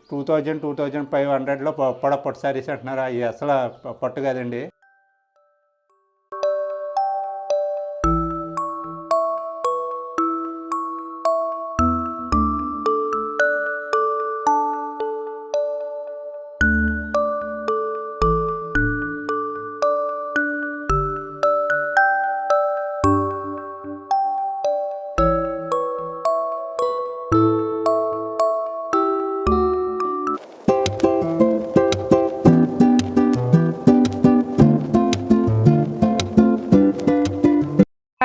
2500లో పట్టు శారీస్ అంటున్నారు. అవి అసలు పట్టు కాదండి.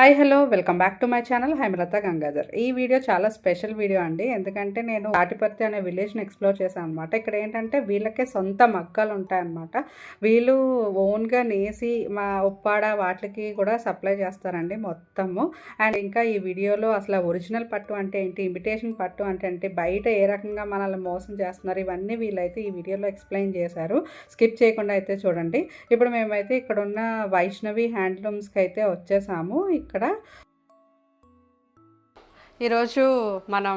Hi hello welcome back to my channel Hemalatha Gangadhar. ఈ వీడియో చాలా స్పెషల్ వీడియో అండి. ఎందుకంటే నేను తాటిపర్తి అనే విలేజ్ని ఎక్స్ప్లోర్ చేశాను అనమాట. ఇక్కడ ఏంటంటే వీళ్ళకే సొంత మగ్గాలు ఉంటాయన్నమాట. వీళ్ళు ఓన్గా నేసి మా ఉప్పాడ వాటికి కూడా సప్లై చేస్తారండి మొత్తము. అండ్ ఇంకా ఈ వీడియోలో అసలు ఒరిజినల్ పట్టు అంటే ఏంటి, ఇమిటేషన్ పట్టు అంటే ఏంటి, బయట ఏ రకంగా మనల్ని మోసం చేస్తున్నారు, ఇవన్నీ వీళ్ళైతే ఈ వీడియోలో ఎక్స్ప్లెయిన్ చేశారు. స్కిప్ చేయకుండా అయితే చూడండి. ఇప్పుడు మేమైతే ఇక్కడ ఉన్న వైష్ణవి హ్యాండ్లూమ్స్కి అయితే వచ్చేసాము. ఇక్కడ ఈరోజు మనం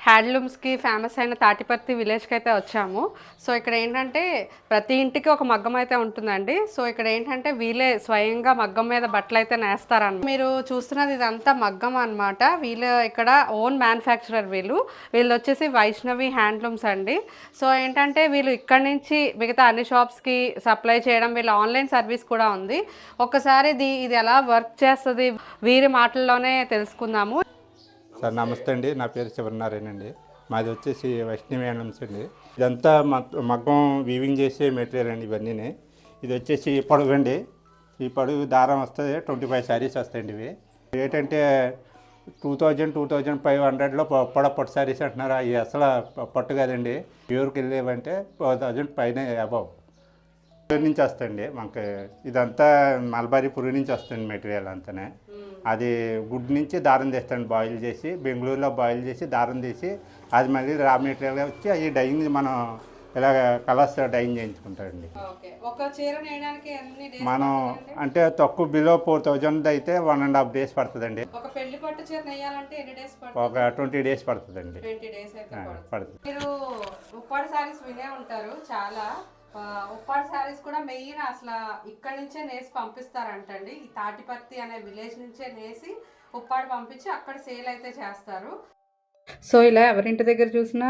హ్యాండ్లూమ్స్కి ఫేమస్ అయిన తాటిపర్తి విలేజ్కి అయితే వచ్చాము. సో ఇక్కడ ఏంటంటే ప్రతి ఇంటికి ఒక మగ్గం అయితే ఉంటుందండి. సో ఇక్కడ ఏంటంటే వీళ్ళే స్వయంగా మగ్గం మీద బట్టలు అయితే నేస్తారన్నమాట. మీరు చూస్తున్నది ఇదంతా మగ్గం అనమాట. వీళ్ళు ఇక్కడ ఓన్ మ్యానుఫ్యాక్చరర్. వీళ్ళు వచ్చేసి వైష్ణవి హ్యాండ్లూమ్స్ అండి. సో ఏంటంటే వీళ్ళు ఇక్కడ నుంచి మిగతా అన్ని షాప్స్కి సప్లై చేయడం, వీళ్ళ ఆన్లైన్ సర్వీస్ కూడా ఉంది. ఒక్కసారి ఇది ఎలా వర్క్ చేస్తుంది వీరి మాటల్లోనే తెలుసుకుందాము. సార్ నమస్తే అండి, నా పేరు శివనారాయణ అండి. మాది వచ్చేసి వైష్ణవి హ్యాండ్లూమ్స్ అండి. ఇదంతా మగ్గం వీవింగ్ చేసే మెటీరియల్ అండి. ఇవన్నీ ఇది వచ్చేసి పొడుగు అండి. ఈ పొడుగు దారం వస్తుంది. 25 శారీస్ వస్తాయండి. ఇవి ఏంటంటే 2500లో పట్టు శారీస్ అంటున్నారు. అవి అసలు పట్టు కాదండి. ప్యూర్కి వెళ్ళేవంటే 1000 పైన అబవ్ నుంచి వస్తాయండి. మనకి ఇదంతా మల్బారీ పురుగు నుంచి వస్తుంది మెటీరియల్ అంతానే. అది గుడ్ నుంచి దారం తీస్తాండి, బాయిల్ చేసి బెంగళూరులో బాయిల్ చేసి దారం తీసి అది మళ్ళీ రా మెటీరియల్గా వచ్చి అవి డైయింగ్ మనం ఇలా కలర్స్ డైయింగ్ చేయించుకుంటామండి. మనం అంటే తక్కువ బిలో 4000 అయితే 1.5 days పడుతుందండి. ఒక 20 days పడుతుందండి. పడుతుంది. ఉప్పాడ శారీస్ కూడా మెయిన్ అసలు ఇక్కడ నుంచే నేసి పంపిస్తారంటండి. ఈ తాటిపర్తి అనే విలేజ్ నుంచే నేసి ఉప్పాడ పంపించి అక్కడ సేల్ అయితే చేస్తారు. సో ఇలా ఎవరింటి దగ్గర చూసినా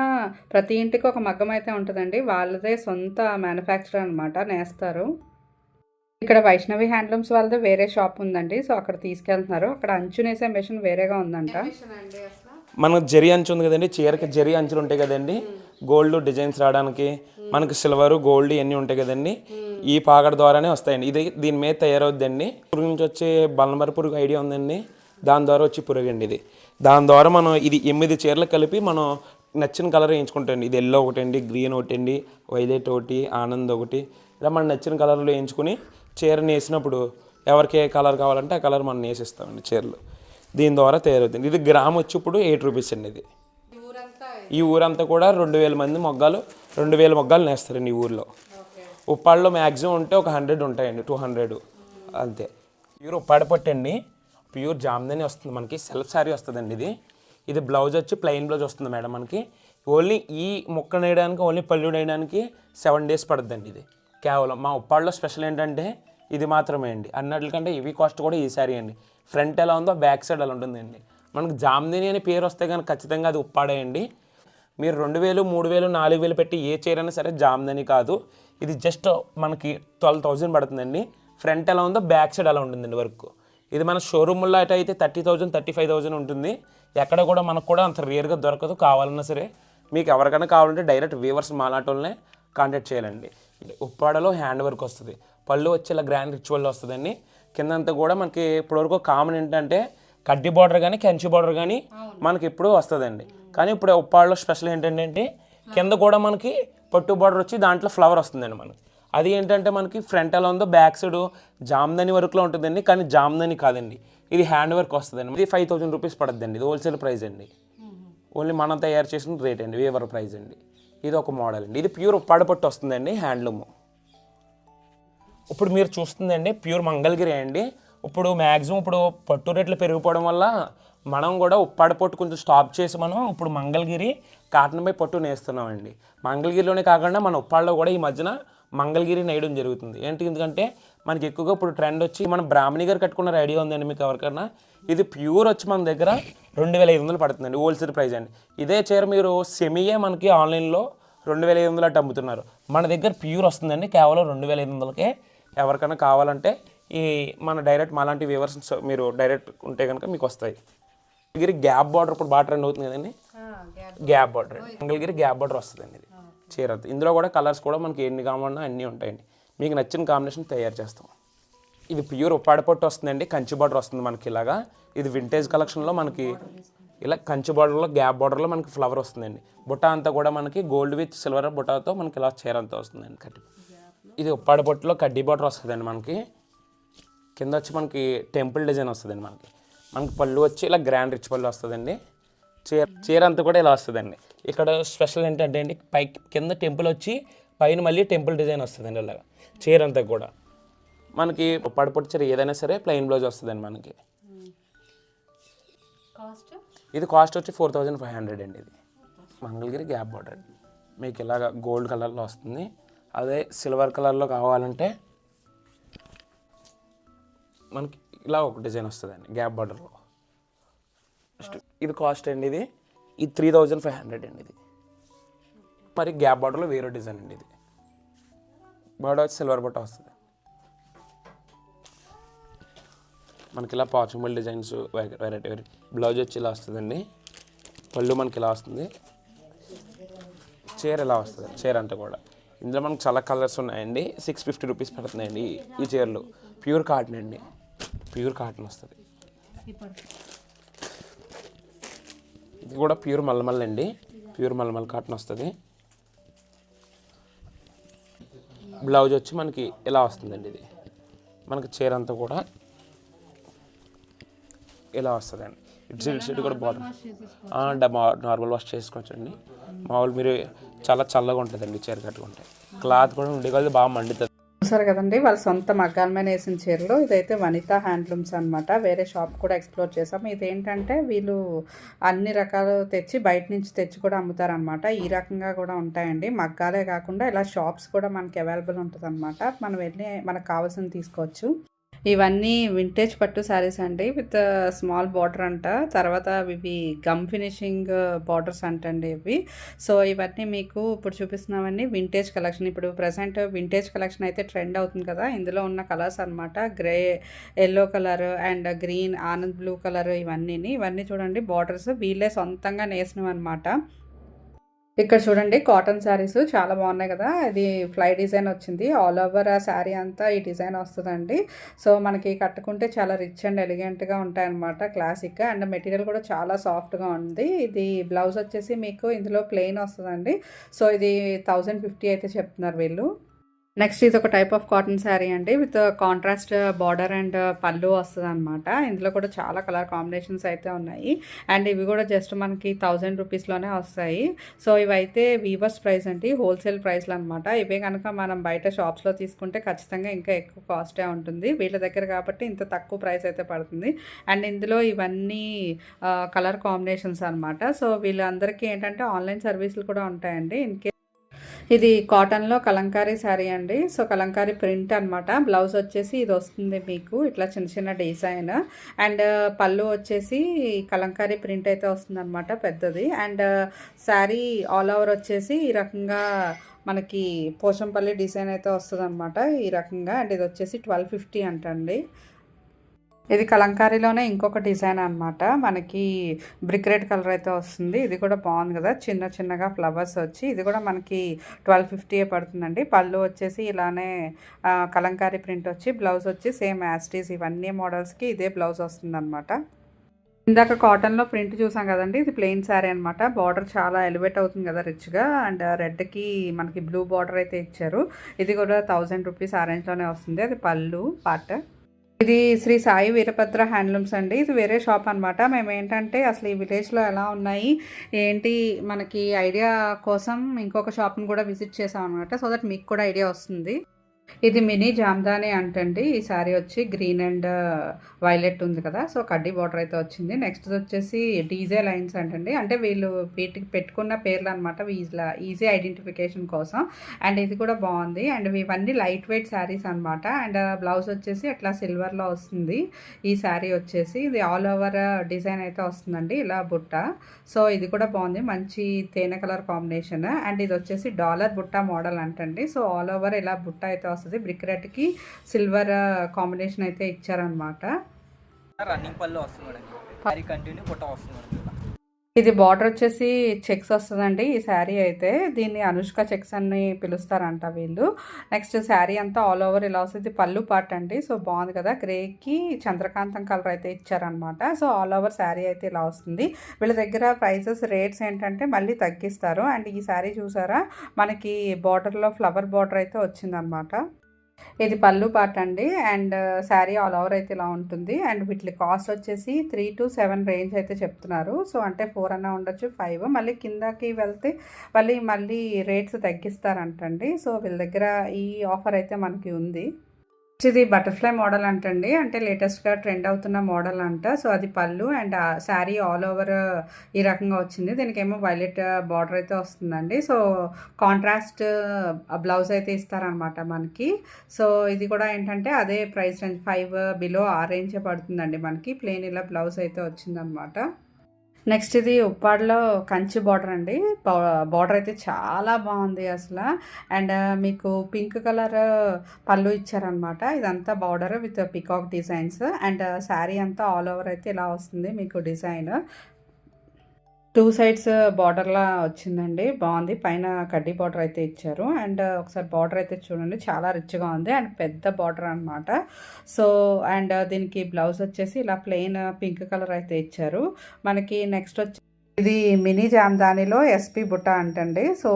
ప్రతి ఇంటికి ఒక మగ్గం అయితే ఉంటుందండి. వాళ్ళదే సొంత మ్యానుఫ్యాక్చర్ అనమాట, నేస్తారు. ఇక్కడ వైష్ణవి హ్యాండ్లూమ్స్ వాళ్ళదే వేరే షాప్ ఉందండి. సో అక్కడ తీసుకెళ్తున్నారు. అక్కడ అంచు నేసే మెషిన్ వేరేగా ఉందంట. మనకు జరి అంచు ఉంది కదండి, చీరకి జరి అంచులు ఉంటాయి కదండి, గోల్డ్ డిజైన్స్ రావడానికి మనకు సిల్వరు గోల్డ్ ఇవన్నీ ఉంటాయి కదండి. ఈ పాగడ ద్వారానే వస్తాయండి. దీని మీద తయారవుద్దండి. పురుగు నుంచి వచ్చే బల్నమర పురుగు ఐడియా ఉందండి, దాని ద్వారా వచ్చి పురుగు అండి ఇది. దాని ద్వారా మనం ఇది 8 చీరలు కలిపి మనం నచ్చిన కలర్ వేయించుకుంటాండి. ఇది ఎల్లో ఒకటండి, గ్రీన్ ఒకటండి, వైలెట్ ఒకటి, ఆనంద్ ఒకటి, ఇలా మనం నచ్చిన కలర్లో వేయించుకుని చీరని వేసినప్పుడు ఎవరికి ఏ కలర్ కావాలంటే ఆ కలర్ మనం వేసిస్తామండి చీరలు. దీని ద్వారా తయారవుతుంది. ఇది గ్రామ్ వచ్చి ఇప్పుడు 8 రూపీస్ అండి. ఇది ఈ ఊరంతా కూడా 2000 మంది మొగ్గాలు 2000 మొగ్గాలు నేస్తారండి ఈ ఊర్లో. ఉప్పాడలో మ్యాక్సిమం ఉంటే ఒక 100 ఉంటాయండి, 200 అంతే. ప్యూర్ ఉప్పాడ పట్టండి, ప్యూర్ జామ్దని వస్తుంది మనకి. సెల్ఫ్ శారీ వస్తుందండి. ఇది బ్లౌజ్ వచ్చి ప్లెయిన్ బ్లౌజ్ వస్తుంది మేడం మనకి. ఓన్లీ ఈ ముక్క నేయడానికి, ఓన్లీ పళ్ళు నేయడానికి 7 days పడుతుందండి. ఇది కేవలం మా ఉప్పాడలో స్పెషల్ ఏంటంటే ఇది మాత్రమే అండి. అన్నట్లకంటే ఇవి కాస్ట్ కూడా ఈ శారీ అండి. ఫ్రంట్ ఎలా ఉందో బ్యాక్ సైడ్ అలా ఉంటుందండి. మనకు జామ్దని అని పేరు వస్తే కానీ ఖచ్చితంగా అది ఉప్పాడే అండి. మీరు 2000, 3000, 4000 పెట్టి ఏ చీర అయినా సరే జామ్దని కాదు. ఇది జస్ట్ మనకి 12,000 పడుతుందండి. ఫ్రంట్ ఎలా ఉందో బ్యాక్ సైడ్ అలా ఉంటుందండి వర్క్. ఇది మన షోరూమ్లో అయితే 30,000, 35,000 ఉంటుంది. ఎక్కడ కూడా మనకు కూడా అంత రేర్గా దొరకదు. కావాలన్నా సరే మీకు ఎవరికైనా కావాలంటే డైరెక్ట్ వీవర్స్ మాలాటోళ్ళనే కాంటాక్ట్ చేయాలండి. ఉప్పాడలో హ్యాండ్ వర్క్ వస్తుంది. పళ్ళు వచ్చి ఇలా గ్రాండ్ రిచువల్ వస్తుందండి. కిందంతా కూడా మనకి ఇప్పటివరకు కామన్ ఏంటంటే కడ్డీ బార్డర్ కానీ కంచి బార్డర్ కానీ మనకి ఇప్పుడు వస్తుందండి. కానీ ఇప్పుడు ఉప్పాడలో స్పెషల్ ఏంటంటే కింద కూడా మనకి పట్టు బార్డర్ వచ్చి దాంట్లో ఫ్లవర్ వస్తుందండి మనకి. అది ఏంటంటే మనకి ఫ్రంట్ ఎలా ఉందో బ్యాక్ సైడ్ జామ్దని వర్క్లో ఉంటుందండి. కానీ జామ్దని కాదండి, ఇది హ్యాండ్ వర్క్ వస్తుందండి. ఇది 5,000 రూపీస్ పడుతుందండి. ఇది హోల్సేల్ ప్రైస్ అండి. ఓన్లీ మనం తయారు చేసిన రేట్ అండి, వేవర్ ప్రైస్ అండి. ఇది ఒక మోడల్ అండి. ఇది ప్యూర్ ఉప్పాడ పట్టు వస్తుందండి, హ్యాండ్లూమ్. ఇప్పుడు మీరు చూస్తుందండి ప్యూర్ మంగళగిరి అండి. ఇప్పుడు మ్యాక్సిమం ఇప్పుడు పట్టు రేట్లు పెరిగిపోవడం వల్ల మనం కూడా ఉప్పాడ పట్టు కొంచెం స్టాప్ చేసి మనం ఇప్పుడు మంగళగిరి కాటన్ బై పట్టు నేస్తున్నామండి. మంగళగిరిలోనే కాకుండా మన ఉప్పాళ్ళలో కూడా ఈ మధ్యన మంగళగిరి నేయడం జరుగుతుంది. ఎందుకంటే మనకి ఎక్కువగా ఇప్పుడు ట్రెండ్ వచ్చి మన బ్రాహ్మణి గారు కట్టుకున్న ఐడియా ఉందండి మీకు ఎవరికైనా. ఇది ప్యూర్ వచ్చి మన దగ్గర 2500 పడుతుందండి హోల్సేల్ ప్రైస్ అండి. ఇదే చీర మీరు సెమీయే మనకి ఆన్లైన్లో 2500 అట్టు అమ్ముతున్నారు. మన దగ్గర ప్యూర్ వస్తుందండి కేవలం 2500కే. ఎవరికైనా కావాలంటే ఈ మన డైరెక్ట్ మాలాంటి వ్యూవర్స్ మీరు డైరెక్ట్ ఉంటే కనుక మీకు వస్తాయి. మంగళగిరి గ్యాప్ బార్డర్ ఇప్పుడు బాగా ట్రెండ్ అవుతుంది కదండి. Gap border Mangalagiri gap border వస్తుందండి ఇది చీర. ఇందులో కూడా కలర్స్ కూడా మనకి ఎన్ని కావాలన్నా అన్నీ ఉంటాయండి. మీకు నచ్చిన కాంబినేషన్ తయారు చేస్తాం. ఇది ప్యూర్ ఉప్పాడ పట్టు వస్తుందండి. కంచి బార్డర్ వస్తుంది మనకి ఇలాగా. ఇది వింటేజ్ కలెక్షన్లో మనకి ఇలా కంచి బార్డర్లో గ్యాప్ బార్డర్లో మనకి ఫ్లవర్ వస్తుందండి. బుట్ట అంతా కూడా మనకి గోల్డ్ విత్ సిల్వర్ బుట్టతో మనకి ఇలా చీర అంతా వస్తుందండి కట్టి. ఇది ఉప్పాడ పట్టులో కడ్డీ బార్డర్ వస్తుందండి మనకి. కింద వచ్చి మనకి టెంపుల్ డిజైన్ వస్తుందండి మనకి పళ్ళు వచ్చి ఇలా గ్రాండ్ రిచ్ పళ్ళు వస్తుందండి. చీర అంతా కూడా ఇలా వస్తుందండి. ఇక్కడ స్పెషల్ ఏంటంటే అండి పైకి కింద టెంపుల్ వచ్చి పైన మళ్ళీ టెంపుల్ డిజైన్ వస్తుందండి ఇలాగా చీర అంతా కూడా. మనకి ఉప్పాడ పట్టు చీర ఏదైనా సరే ప్లెయిన్ బ్లౌజ్ వస్తుందండి మనకి. ఇది కాస్ట్ వచ్చి 4500 అండి. ఇది మంగళగిరి గ్యాప్ బార్డర్ మీకు ఇలాగ గోల్డ్ కలర్లో వస్తుంది. అదే సిల్వర్ కలర్లో కావాలంటే మనకి ఇలా ఒక డిజైన్ వస్తుందండి గ్యాప్ బార్డర్లో. ఇది కాస్ట్ అండి. ఇది 3500 అండి. ఇది మరి గ్యాప్ బార్డర్లో వేరే డిజైన్ అండి. ఇది బార్డర్ వచ్చి సిల్వర్ బట్ట వస్తుంది మనకి. ఇలా పాచిమల్ డిజైన్స్ వెరైటీ బ్లౌజ్ వచ్చి ఇలా వస్తుందండి. పళ్ళు మనకి ఇలా వస్తుంది. చీర ఇలా వస్తుంది చీర అంతా కూడా. ఇందులో మనకు చాలా కలర్స్ ఉన్నాయండి. 650 రూపీస్ పడుతున్నాయండి ఈ చీరలు. ప్యూర్ కాటన్ అండి. ప్యూర్ కాటన్ వస్తుంది. ఇది కూడా ప్యూర్ మల్మల్ అండి. ప్యూర్ మల్మల్ కాటన్ వస్తుంది. బ్లౌజ్ వచ్చి మనకి ఇలా వస్తుందండి. ఇది మనకి చీర అంతా కూడా ఇలా వస్తుందండి. ఇటు కూడా బార్డర్ నార్మల్ వాష్ చేసుకోవచ్చండి. మామూలు మీరు చాలా చల్లగా ఉంటుందండి చీర కట్టుకుంటే. క్లాత్ కూడా ఉండే కొద్ది బాగా మండుతుంది. చూసారు కదండి వాళ్ళ సొంత మగ్గాల మీద వేసిన చీరలు. ఇదైతే వనితా హ్యాండ్లూమ్స్ అనమాట. వేరే షాప్ కూడా ఎక్స్ప్లోర్ చేసాం. ఇదేంటంటే వీళ్ళు అన్ని రకాలు తెచ్చి బయట నుంచి తెచ్చి కూడా అమ్ముతారనమాట. ఈ రకంగా కూడా ఉంటాయండి. మగ్గాలే కాకుండా ఇలా షాప్స్ కూడా మనకి అవైలబుల్ ఉంటుంది అనమాట. మనం వెళ్ళి మనకు కావాల్సింది తీసుకోవచ్చు. ఇవన్నీ వింటేజ్ పట్టు శారీస్ అండి విత్ స్మాల్ బార్డర్ అంట. తర్వాత ఇవి గమ్ ఫినిషింగ్ బార్డర్స్ అంటండి ఇవి. సో ఇవన్నీ మీకు ఇప్పుడు చూపిస్తున్నామని వింటేజ్ కలెక్షన్. ఇప్పుడు ప్రజెంట్ వింటేజ్ కలెక్షన్ అయితే ట్రెండ్ అవుతుంది కదా. ఇందులో ఉన్న కలర్స్ అనమాట. Grey, yellow colour and green, Anand blue colour ఇవన్నీ చూడండి బార్డర్స్ వీళ్ళే సొంతంగా నేసినవి అనమాట. ఇక్కడ చూడండి కాటన్ శారీస్ చాలా బాగున్నాయి కదా. ఇది ఫ్లై డిజైన్ వచ్చింది. ఆల్ ఓవర్ ఆ శారీ అంతా ఈ డిజైన్ వస్తుందండి. సో మనకి కట్టుకుంటే చాలా రిచ్ అండ్ ఎలిగెంట్గా ఉంటాయన్నమాట. క్లాసిక్ అండ్ మెటీరియల్ కూడా చాలా సాఫ్ట్గా ఉంది. ఇది బ్లౌజ్ వచ్చేసి మీకు ఇందులో ప్లెయిన్ వస్తుందండి. సో ఇది 1050 అయితే చెప్తున్నారు వీళ్ళు. నెక్స్ట్ ఇది ఒక టైప్ ఆఫ్ కాటన్ శారీ అండి విత్ కాంట్రాస్ట్ బార్డర్ అండ్ పళ్ళు వస్తుంది అనమాట. ఇందులో కూడా చాలా కలర్ కాంబినేషన్స్ అయితే ఉన్నాయి. అండ్ ఇవి కూడా జస్ట్ మనకి 1000 రూపీస్లోనే వస్తాయి. సో ఇవైతే వీవర్స్ ప్రైస్ అండి, హోల్సేల్ ప్రైస్లు అనమాట. ఇవే కనుక మనం బయట షాప్స్లో తీసుకుంటే ఖచ్చితంగా ఇంకా ఎక్కువ కాస్టే ఉంటుంది. వీళ్ళ దగ్గర కాబట్టి ఇంత తక్కువ ప్రైస్ అయితే పడుతుంది. అండ్ ఇందులో ఇవన్నీ కలర్ కాంబినేషన్స్ అనమాట. సో వీళ్ళందరికీ ఏంటంటే ఆన్లైన్ సర్వీసులు కూడా ఉంటాయండి. ఇది కాటన్లో కలంకారీ శారీ అండి. సో కలంకారీ ప్రింట్ అనమాట. బ్లౌజ్ వచ్చేసి ఇది వస్తుంది మీకు ఇట్లా చిన్న చిన్న డిజైన్. అండ్ పళ్ళు వచ్చేసి కలంకారీ ప్రింట్ అయితే వస్తుంది అనమాట పెద్దది. అండ్ శారీ ఆల్ ఓవర్ వచ్చేసి ఈ రకంగా మనకి పోచంపల్లి డిజైన్ అయితే వస్తుంది అనమాట ఈ రకంగా. అండ్ ఇది వచ్చేసి 1250 అంటండి. ఇది కలంకారీలోనే ఇంకొక డిజైన్ అనమాట. మనకి బ్రిక్ రెడ్ కలర్ అయితే వస్తుంది. ఇది కూడా బాగుంది కదా, చిన్న చిన్నగా ఫ్లవర్స్ వచ్చి. ఇది కూడా మనకి 1250 పడుతుందండి. పళ్ళు వచ్చేసి ఇలానే కలంకారీ ప్రింట్ వచ్చి, బ్లౌజ్ వచ్చి సేమ్ యాస్టీస్ ఇవన్నీ మోడల్స్కి ఇదే బ్లౌజ్ వస్తుంది అనమాట. ఇందాక కాటన్లో ప్రింట్ చూసాం కదండి, ఇది ప్లెయిన్ శారీ అనమాట. బార్డర్ చాలా ఎలివేట్ అవుతుంది కదా రిచ్గా. అండ్ రెడ్కి మనకి బ్లూ బార్డర్ అయితే ఇచ్చారు. ఇది కూడా 1000 రూపీస్ ఆ రేంజ్లోనే వస్తుంది. అది పళ్ళు పార్ట్. ఇది శ్రీ సాయి వీరభద్ర హ్యాండ్లూమ్స్ అండి. ఇది వేరే షాప్ అనమాట. మేము ఏంటంటే అసలు ఈ విలేజ్లో ఎలా ఉన్నాయి ఏంటి మనకి ఐడియా కోసం ఇంకొక షాప్ని కూడా విజిట్ చేసాం అనమాట. సో దట్ మీకు కూడా ఐడియా వస్తుంది. ఇది మినీ జామ్దాని అంటండి. ఈ శారీ వచ్చి గ్రీన్ అండ్ వైలెట్ ఉంది కదా, సో కడ్డీ బార్డర్ అయితే వచ్చింది. నెక్స్ట్ వచ్చేసి డీజే లైన్స్ అంటండి, అంటే వీళ్ళు వీటికి పెట్టుకున్న పేర్లు అనమాట, ఈజీ ఐడెంటిఫికేషన్ కోసం. అండ్ ఇది కూడా బాగుంది. అండ్ ఇవన్నీ లైట్ వెయిట్ శారీస్ అనమాట. అండ్ బ్లౌజ్ వచ్చేసి అట్లా సిల్వర్లో వస్తుంది. ఈ శారీ వచ్చేసి ఇది ఆల్ ఓవర్ డిజైన్ అయితే వస్తుందండి, ఇలా బుట్ట. సో ఇది కూడా బాగుంది, మంచి తేనె కలర్ కాంబినేషన్. అండ్ ఇది వచ్చేసి డాలర్ బుట్ట మోడల్ అంటండి. సో ఆల్ ఓవర్ ఇలా బుట్ట అయితే వస్తుంది. బ్రిక్ రెడ్కి సిల్వర్ కాంబినేషన్ అయితే ఇచ్చారనమాట. రన్నింగ్ పళ్ళు వస్తుంది మేడం, శారీ కంటిన్యూ బుట్ట వస్తుంది మేడం. ఇది బార్డర్ వచ్చేసి చెక్స్ వస్తుందండి. ఈ శారీ అయితే దీన్ని అనుష్క చెక్స్ అని పిలుస్తారంట వీళ్ళు. నెక్స్ట్ శారీ అంతా ఆల్ ఓవర్ ఇలా వస్తుంది. పళ్ళు పార్ట్ అండి. సో బాగుంది కదా, గ్రేకి చంద్రకాంతం కలర్ అయితే ఇచ్చారనమాట. సో ఆల్ ఓవర్ శారీ అయితే ఇలా వస్తుంది. వీళ్ళ దగ్గర ప్రైసెస్ రేట్స్ ఏంటంటే మళ్ళీ తగ్గిస్తారు. అండ్ ఈ శారీ చూసారా, మనకి బార్డర్లో ఫ్లవర్ బార్డర్ అయితే వచ్చిందనమాట. ఇది పళ్ళు పార్ట్ అండి. అండ్ శారీ ఆల్ ఓవర్ అయితే ఇలా ఉంటుంది. అండ్ వీటి కాస్ట్ వచ్చేసి 3 to 7 రేంజ్ అయితే చెప్తున్నారు. సో అంటే 4 అన్నా ఉండొచ్చు, 5. మళ్ళీ కిందకి వెళ్తే మళ్ళీ రేట్స్ తగ్గిస్తారంటండి. సో వీళ్ళ దగ్గర ఈ ఆఫర్ అయితే మనకి ఉంది. ఇది బటర్ఫ్లై మోడల్ అంటండి, అంటే లేటెస్ట్గా ట్రెండ్ అవుతున్న మోడల్ అంట. సో అది పళ్ళు. అండ్ శారీ ఆల్ ఓవర్ ఈ రకంగా వచ్చింది. దీనికేమో వైలెట్ బార్డర్ అయితే వస్తుందండి. సో కాంట్రాస్ట్ బ్లౌజ్ అయితే ఇస్తారనమాట మనకి. సో ఇది కూడా ఏంటంటే అదే ప్రైస్ రేంజ్ 5 బిలో ఆ రేంజే పడుతుందండి మనకి. ప్లెయిన్ ఇలా బ్లౌజ్ అయితే వచ్చిందనమాట. నెక్స్ట్ ఇది ఉప్పాడలో కంచి బార్డర్ అండి. బార్డర్ అయితే చాలా బాగుంది అసలు. అండ్ మీకు పింక్ కలర్ పళ్ళు ఇచ్చారనమాట. ఇదంతా border with peacock designs. And sari అంతా ఆల్ ఓవర్ అయితే ఇలా వస్తుంది మీకు డిజైన్. 2 సైడ్స్ బార్డర్లా వచ్చిందండి, బాగుంది. పైన కడ్డీ బార్డర్ అయితే ఇచ్చారు. అండ్ ఒకసారి బార్డర్ అయితే చూడండి, చాలా రిచ్గా ఉంది. అండ్ పెద్ద బార్డర్ అనమాట. సో అండ్ దీనికి బ్లౌజ్ వచ్చేసి ఇలా ప్లెయిన్ పింక్ కలర్ అయితే ఇచ్చారు మనకి. నెక్స్ట్ వచ్చి ఇది మినీ జామ్దానిలో ఎస్పీ బుట్ట అంటండి. సో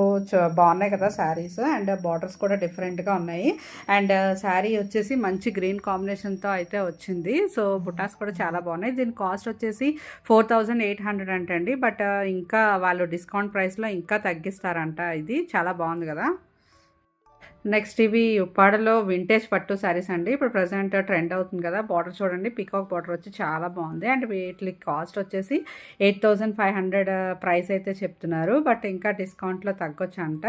బాగున్నాయి కదా శారీస్. అండ్ బార్డర్స్ కూడా డిఫరెంట్గా ఉన్నాయి. అండ్ శారీ వచ్చేసి మంచి గ్రీన్ కాంబినేషన్తో అయితే వచ్చింది. సో బుట్టాస్ కూడా చాలా బాగున్నాయి. దీని కాస్ట్ వచ్చేసి 4800 అంటండి. బట్ ఇంకా వాళ్ళు డిస్కౌంట్ ప్రైస్లో ఇంకా తగ్గిస్తారంట. ఇది చాలా బాగుంది కదా. నెక్స్ట్ ఇవి ఉప్పాడలో వింటేజ్ పట్టు శారీస్ అండి. ఇప్పుడు ప్రజెంట్ ట్రెండ్ అవుతుంది కదా. బార్డర్ చూడండి, పికాక్ బార్డర్ వచ్చి చాలా బాగుంది. అండ్ వీటి కాస్ట్ వచ్చేసి 8500 ప్రైస్ అయితే చెప్తున్నారు. బట్ ఇంకా డిస్కౌంట్లో తగ్గొచ్చు అంట.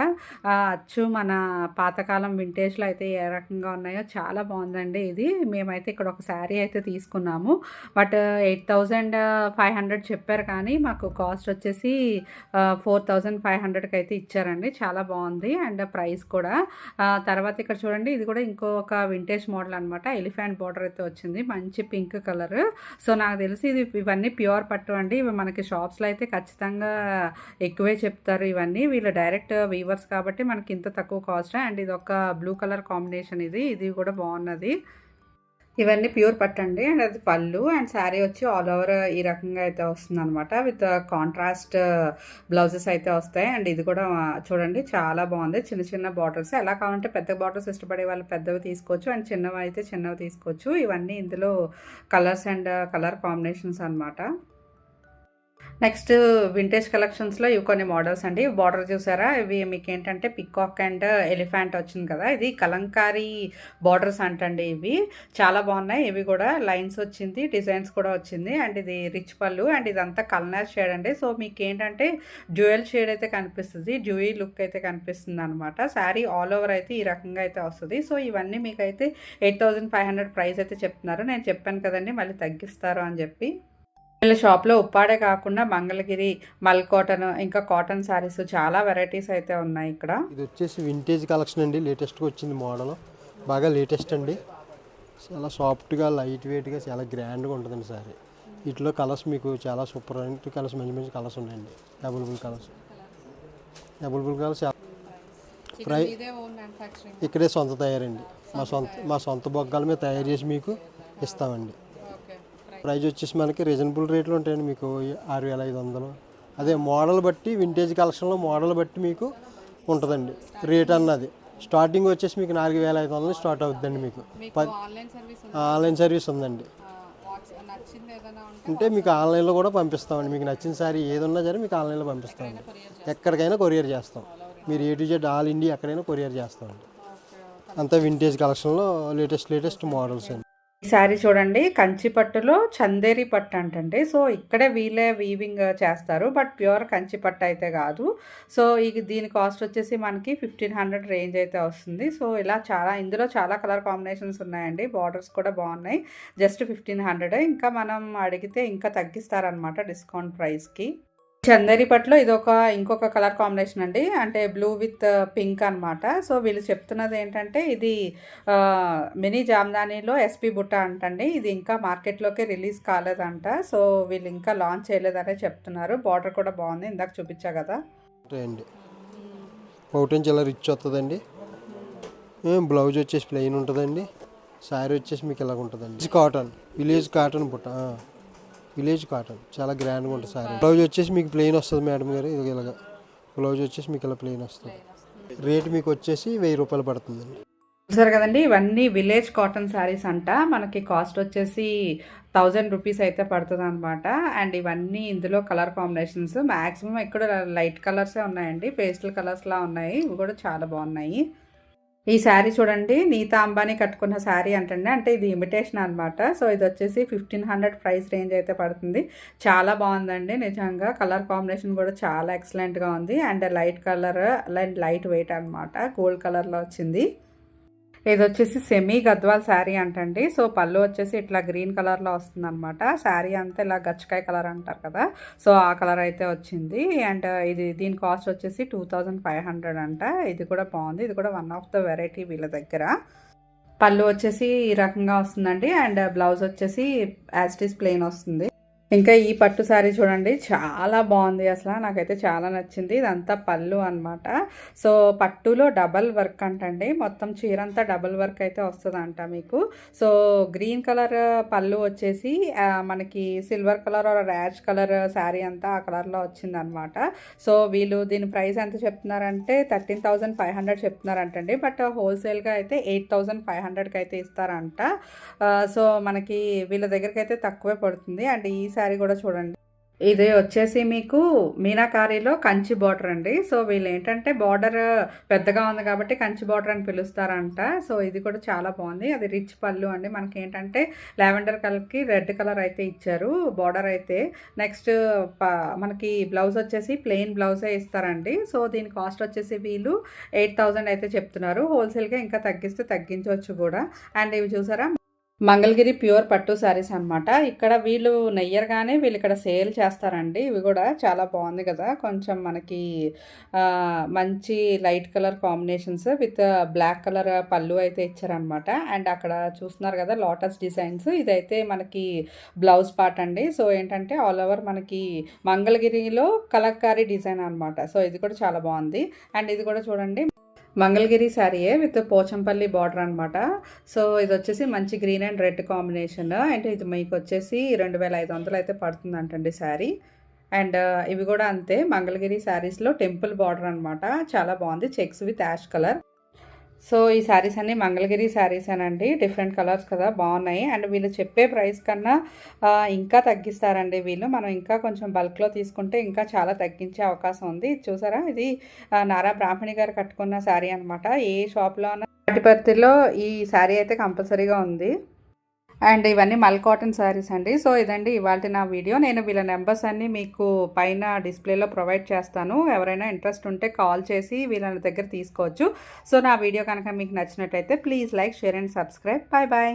అచ్చు మన పాతకాలం వింటేజ్లో అయితే ఏ రకంగా ఉన్నాయో చాలా బాగుందండి ఇది. మేమైతే ఇక్కడ ఒక శారీ అయితే తీసుకున్నాము. బట్ 8500 చెప్పారు, కానీ మాకు కాస్ట్ వచ్చేసి 4500కి అయితే ఇచ్చారండి. చాలా బాగుంది. అండ్ ప్రైస్ కూడా. తర్వాత ఇక్కడ చూడండి, ఇది కూడా ఇంకొక వింటేజ్ మోడల్ అనమాట. ఎలిఫెంట్ బార్డర్ అయితే వచ్చింది, మంచి పింక్ కలర్. సో నాకు తెలిసి ఇవన్నీ ప్యూర్ పట్టు అండి. ఇవి మనకి షాప్స్లో అయితే ఖచ్చితంగా ఎక్కువే చెప్తారు ఇవన్నీ. వీళ్ళు డైరెక్ట్ వీవర్స్ కాబట్టి మనకి ఇంత తక్కువ కాస్ట్. అండ్ ఇది ఒక బ్లూ కలర్ కాంబినేషన్. ఇది కూడా బాగున్నది. ఇవన్నీ ప్యూర్ పట్టండి. అండ్ అది పళ్ళు. అండ్ శారీ వచ్చి ఆల్ ఓవర్ ఈ రకంగా అయితే వస్తుంది అనమాట. విత్ కాంట్రాస్ట్ బ్లౌజెస్ అయితే వస్తాయి. అండ్ ఇది కూడా చూడండి, చాలా బాగుంది. చిన్న చిన్న బార్డర్స్, ఎలా కావాలంటే పెద్ద బార్డర్స్ ఇష్టపడే వాళ్ళు పెద్దవి తీసుకోవచ్చు, అండ్ చిన్నవి అయితే చిన్నవి తీసుకోవచ్చు. ఇవన్నీ ఇందులో కలర్స్ అండ్ కలర్ కాంబినేషన్స్ అనమాట. నెక్స్ట్ వింటేజ్ కలెక్షన్స్లో ఇవి కొన్ని మోడల్స్ అండి. బార్డర్ చూసారా, ఇవి మీకు ఏంటంటే పికాక్ అండ్ ఎలిఫెంట్ వచ్చింది కదా. ఇది కలంకారీ బార్డర్స్ అంటండి. ఇవి చాలా బాగున్నాయి. ఇవి కూడా లైన్స్ వచ్చింది, డిజైన్స్ కూడా వచ్చింది. అండ్ ఇది రిచ్ పళ్ళు. అండ్ ఇదంతా కలర్ షేడ్ అండి. సో మీకు ఏంటంటే డ్యూయల్ షేడ్ అయితే కనిపిస్తుంది, డ్యూయీ లుక్ అయితే కనిపిస్తుంది అనమాట. శారీ ఆల్ ఓవర్ అయితే ఈ రకంగా అయితే వస్తుంది. సో ఇవన్నీ మీకు అయితే 8500 ప్రైస్ అయితే చెప్తున్నారు. నేను చెప్పాను కదండి, మళ్ళీ తగ్గిస్తారు అని చెప్పి. వీళ్ళ షాప్లో ఉప్పాడే కాకుండా మంగళగిరి, మల్ కాటన్, ఇంకా కాటన్ శారీస్ చాలా వెరైటీస్ అయితే ఉన్నాయి ఇక్కడ. ఇది వచ్చేసి వింటేజ్ కలెక్షన్ అండి. లేటెస్ట్గా వచ్చింది మోడల్, బాగా లేటెస్ట్ అండి. చాలా సాఫ్ట్గా, లైట్ వెయిట్గా, చాలా గ్రాండ్గా ఉంటుందండి సారీ. వీటిలో కలర్స్ మీకు చాలా సూపర్ అంటే కలర్స్, మంచి మంచి కలర్స్ ఉన్నాయండి. అవైలబుల్ కలర్స్ ఇక్కడే సొంత తయారండి. మా సొంత బొగ్గాల మీద తయారు చేసి మీకు ఇస్తామండి. ప్రైస్ వచ్చేసి మనకి రీజనబుల్ రేట్లు ఉంటాయండి. మీకు 6500. అదే మోడల్ బట్టి, వింటేజ్ కలెక్షన్లో మోడల్ బట్టి మీకు ఉంటుందండి రేట్ అన్నది. స్టార్టింగ్ వచ్చేసి మీకు 4500 స్టార్ట్ అవుతుందండి. మీకు ఆన్లైన్ సర్వీస్ ఉందండి. అంటే మీకు ఆన్లైన్లో కూడా పంపిస్తామండి. మీకు నచ్చిన సారీ ఏది ఉన్నా సరే మీకు ఆన్లైన్లో పంపిస్తామండి. ఎక్కడికైనా కొరియర్ చేస్తాం. మీరు A to Z all India ఎక్కడైనా కొరియర్ చేస్తామండి. అంతా వింటేజ్ కలెక్షన్లో లేటెస్ట్ మోడల్స్ అండి. ఈ శారీ చూడండి, కంచి పట్టులో చందేరి పట్టు అంటండి. సో ఇక్కడే వీళ్ళే వీవింగ్ చేస్తారు, బట్ ప్యూర్ కంచి పట్టు అయితే కాదు. సో దీని కాస్ట్ వచ్చేసి మనకి 1500 రేంజ్ అయితే వస్తుంది. సో ఇలా ఇందులో చాలా కలర్ కాంబినేషన్స్ ఉన్నాయండి. బార్డర్స్ కూడా బాగున్నాయి. జస్ట్ 1500. ఇంకా మనం అడిగితే ఇంకా తగ్గిస్తారనమాట డిస్కౌంట్ ప్రైస్కి. చందేరి పట్టులో ఇంకొక కలర్ కాంబినేషన్ అండి, అంటే బ్లూ విత్ పింక్ అనమాట. సో వీళ్ళు చెప్తున్నది ఏంటంటే ఇది మినీ జామ్దానీలో ఎస్పీ బుట్ట అంటండి. ఇది ఇంకా మార్కెట్లోకి రిలీజ్ కాలేదంట. సో వీళ్ళు ఇంకా లాంచ్ చేయలేదనే చెప్తున్నారు. బార్డర్ కూడా బాగుంది, ఇందాక చూపించా కదా అండి. పౌటెన్ చాలా రిచ్ వస్తుందండి. బ్లౌజ్ వచ్చేసి ప్లెయిన్ ఉంటుందండి. శారీ వచ్చేసి మీకు ఇలాగ ఉంటుందండి. కాటన్, విలేజ్ కాటన్ బుట్ట, విలేజ్ కాటన్ చాలా గ్రాండ్గా ఉంటుంది సారీ. బ్లౌజ్ వచ్చేసి మీకు ప్లెయిన్ వస్తుంది మేడం గారు. ఇది ఇలాగా బ్లౌజ్ వచ్చేసి మీకు ఇలా ప్లెయిన్ వస్తుంది. రేట్ మీకు వచ్చేసి 1000 రూపాయలు పడుతుందండి. చూసారు కదండి, ఇవన్నీ విలేజ్ కాటన్ శారీస్ అంట. మనకి కాస్ట్ వచ్చేసి 1000 రూపీస్ అయితే పడుతుంది అనమాట. అండ్ ఇవన్నీ ఇందులో కలర్ కాంబినేషన్స్ మ్యాక్సిమం ఇక్కడ లైట్ కలర్సే ఉన్నాయండి, పేస్టల్ కలర్స్లా ఉన్నాయి. ఇవి కూడా చాలా బాగున్నాయి. ఈ శారీ చూడండి, నీతా అంబానీ కట్టుకున్న శారీ అంటండి, అంటే ఇది ఇమిటేషన్ అనమాట. సో ఇది వచ్చేసి 1500 ప్రైస్ రేంజ్ అయితే పడుతుంది. చాలా బాగుందండి నిజంగా. కలర్ కాంబినేషన్ కూడా చాలా ఎక్సలెంట్గా ఉంది. And light colour and light weight అనమాట, గోల్డ్ కలర్లో వచ్చింది. ఇది వచ్చేసి సెమీ గద్వాల్ శారీ అంటండి. సో పళ్ళు వచ్చేసి ఇట్లా గ్రీన్ కలర్లో వస్తుంది అనమాట. శారీ అంతా ఇలా గచ్చకాయ కలర్ అంటారు కదా, సో ఆ కలర్ అయితే వచ్చింది. అండ్ దీని కాస్ట్ వచ్చేసి 2500 అంట. ఇది కూడా బాగుంది. ఇది కూడా వన్ ఆఫ్ ద వెరైటీ వీళ్ళ దగ్గర. పళ్ళు వచ్చేసి ఈ రకంగా వస్తుందండి. అండ్ బ్లౌజ్ వచ్చేసి యాజ్ ఇట్ ఈస్ ప్లెయిన్ వస్తుంది. ఇంకా ఈ పట్టు శారీ చూడండి, చాలా బాగుంది. అసలు నాకైతే చాలా నచ్చింది. ఇదంతా పళ్ళు అనమాట. సో పట్టులో డబల్ వర్క్ అంటండి, మొత్తం చీర అంతా డబల్ వర్క్ అయితే వస్తుందంట మీకు. సో గ్రీన్ కలర్ పళ్ళు వచ్చేసి మనకి silver colour or ash colour sari అంతా ఆ కలర్లో వచ్చింది అనమాట. సో వీళ్ళు దీని ప్రైస్ ఎంత చెప్తున్నారంటే 13,500 చెప్తున్నారంటండి. బట్ హోల్సేల్గా అయితే 8,500కి అయితే ఇస్తారంట. సో మనకి వీళ్ళ దగ్గరికి అయితే తక్కువే పడుతుంది. అండ్ ఈ శారీ కూడా చూడండి, ఇది వచ్చేసి మీకు మీనాకారీలో కంచి బార్డర్ అండి. సో వీళ్ళు ఏంటంటే బార్డర్ పెద్దగా ఉంది కాబట్టి కంచి బార్డర్ అని పిలుస్తారంట. సో ఇది కూడా చాలా బాగుంది. అది రిచ్ పళ్ళు అండి. మనకి ఏంటంటే లావెండర్ కలర్కి రెడ్ కలర్ అయితే ఇచ్చారు బార్డర్ అయితే. నెక్స్ట్ మనకి బ్లౌజ్ వచ్చేసి ప్లెయిన్ బ్లౌజే ఇస్తారండి. సో దీని కాస్ట్ వచ్చేసి వీళ్ళు 8000 అయితే చెప్తున్నారు. హోల్సేల్గా ఇంకా తగ్గించవచ్చు కూడా. అండ్ ఇవి చూసారా, మంగళగిరి ప్యూర్ పట్టు శారీస్ అనమాట. ఇక్కడ వీళ్ళు నెయ్యరుగానే వీళ్ళు ఇక్కడ సేల్ చేస్తారండి. ఇవి కూడా చాలా బాగుంది కదా, కొంచెం మనకి మంచి light colour combinations with black colour పళ్ళు అయితే ఇచ్చారనమాట. అండ్ అక్కడ చూస్తున్నారు కదా లోటస్ డిజైన్స్, ఇదైతే మనకి బ్లౌజ్ పార్ట్ అండి. సో ఏంటంటే ఆల్ ఓవర్ మనకి మంగళగిరిలో కలంకారీ డిజైన్ అనమాట. సో ఇది కూడా చాలా బాగుంది. అండ్ ఇది కూడా చూడండి, మంగళగిరి శారీయే విత్ పోచంపల్లి బార్డర్ అనమాట. సో ఇది వచ్చేసి మంచి గ్రీన్ అండ్ రెడ్ కాంబినేషన్. అంటే ఇది మీకు వచ్చేసి 2500 అయితే పడుతుందంటండి శారీ. అండ్ ఇవి కూడా అంతే, మంగళగిరి శారీస్లో టెంపుల్ బార్డర్ అనమాట. చాలా బాగుంది, checks with ash colour. So ఈ శారీస్ అన్నీ మంగళగిరి శారీస్ అనండి, డిఫరెంట్ కలర్స్ కదా, బాగున్నాయి. అండ్ వీళ్ళు చెప్పే ప్రైస్ కన్నా ఇంకా తగ్గిస్తారండి వీళ్ళు. మనం ఇంకా కొంచెం బల్క్లో తీసుకుంటే ఇంకా చాలా తగ్గించే అవకాశం ఉంది. చూసారా, ఇది నారా బ్రాహ్మణి గారు కట్టుకున్న శారీ అనమాట. ఏ షాప్లో ఉన్న తాటిపర్తిలో ఈ శారీ అయితే కంపల్సరీగా ఉంది. అండ్ ఇవన్నీ మల్ కాటన్ శారీస్ అండి. సో ఇదండి ఇవాళ నా వీడియో. నేను వీళ్ళ నెంబర్స్ అన్నీ మీకు పైన డిస్ప్లేలో ప్రొవైడ్ చేస్తాను. ఎవరైనా ఇంట్రెస్ట్ ఉంటే కాల్ చేసి వీళ్ళ దగ్గర తీసుకోవచ్చు. సో నా వీడియో కనుక మీకు నచ్చినట్టయితే please like, share and subscribe. Bye bye.